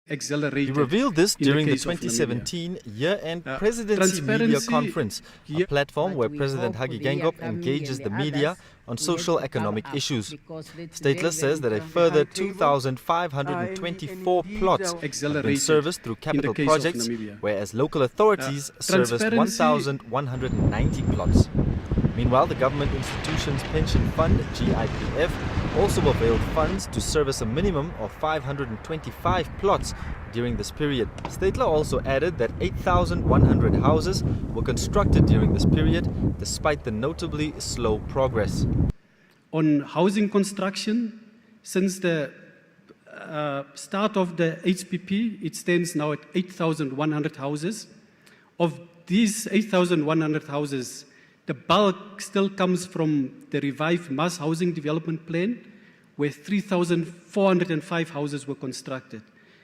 accelerated. He revealed this during the case of 2017 year-end presidency media conference, a platform where President Hage Geingob engages the media on social economic issues. Stateless says that a further 2,524 plots have been serviced through capital projects, whereas local authorities serviced 1,190 plots. Meanwhile, the Government Institutions Pension Fund, GIPF, also availed funds to service a minimum of 525 plots during this period. Statler also added that 8,100 houses were constructed during this period, despite the notably slow progress. On housing construction, since the start of the HPP, it stands now at 8,100 houses. Of these 8,100 houses, the bulk still comes from the revived mass housing development plan, where 3,405 houses were constructed.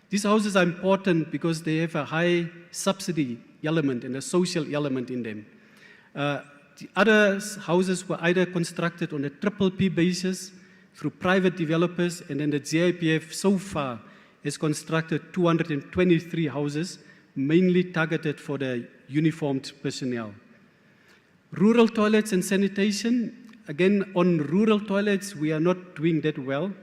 These houses are important because they have a high subsidy element and a social element in them. The other houses were either constructed on a PPP basis through private developers, and then the GIPF so far has constructed 223 houses, mainly targeted for the uniformed personnel. Rural toilets and sanitation. Again, on rural toilets, we are not doing that well.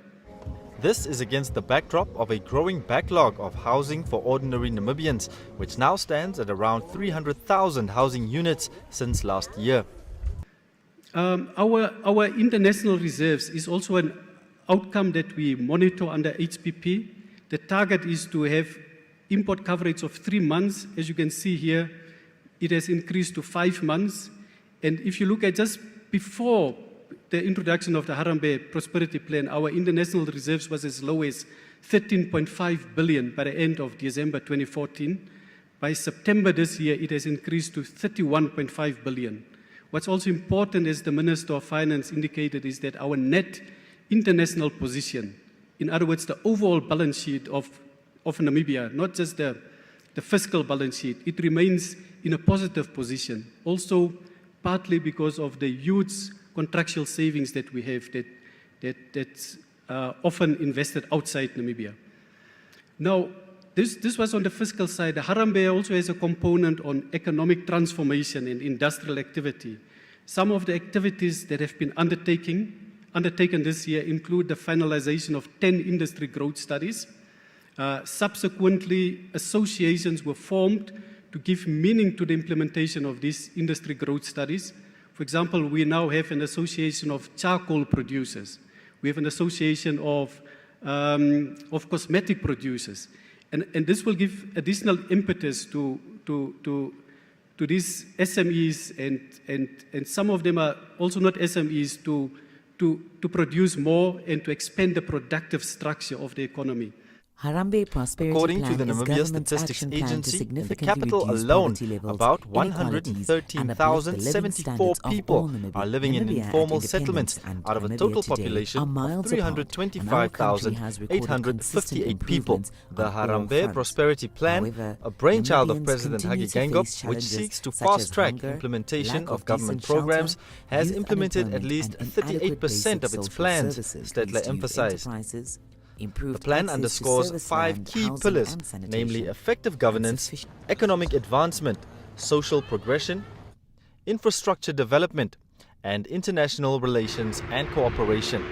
This is against the backdrop of a growing backlog of housing for ordinary Namibians, which now stands at around 300,000 housing units since last year. Our international reserves is also an outcome that we monitor under HPP. The target is to have import coverage of 3 months. As you can see here, it has increased to 5 months. And if you look at just before the introduction of the Harambee Prosperity Plan, our international reserves was as low as 13.5 billion by the end of December 2014. By September this year, it has increased to 31.5 billion. What's also important, as the Minister of Finance indicated, is that our net international position, in other words, the overall balance sheet of Namibia, not just the fiscal balance sheet, it remains in a positive position. Also, partly because of the huge contractual savings that we have that's often invested outside Namibia. Now, this was on the fiscal side. The Harambee also has a component on economic transformation and industrial activity. Some of the activities that have been undertaken this year include the finalization of 10 industry growth studies. Subsequently, associations were formed to give meaning to the implementation of these industry growth studies. For example, we now have an association of charcoal producers. We have an association of cosmetic producers. And this will give additional impetus to these SMEs, and some of them are also not SMEs, to produce more and to expand the productive structure of the economy. Harambee Prosperity According Plan to the is Namibia government's Statistics action plan to Agency, in the significantly capital reduce alone, poverty levels, about inequalities, and uplift the living 113,764 standards of people all are living in Namibia informal at settlements independence, out of a and total Namibia today population are of miles apart, and our country has recorded 325,858 people. consistent The improvements on all Harambee fronts. Prosperity Plan, However, a brainchild of Namibians President Hage continue to Geingob, face which challenges seeks to such as fast-track hunger, implementation lack of government decent programs, shelter, has youth implemented at unemployment, least and inadequate 38% of basic its social plans, services Stedler leads to youth emphasized. enterprises, The improved plan access to underscores service 5 land, key housing, pillars, and sanitation, namely effective and governance, sufficient economic advancement, social progression, infrastructure development, and international relations and cooperation.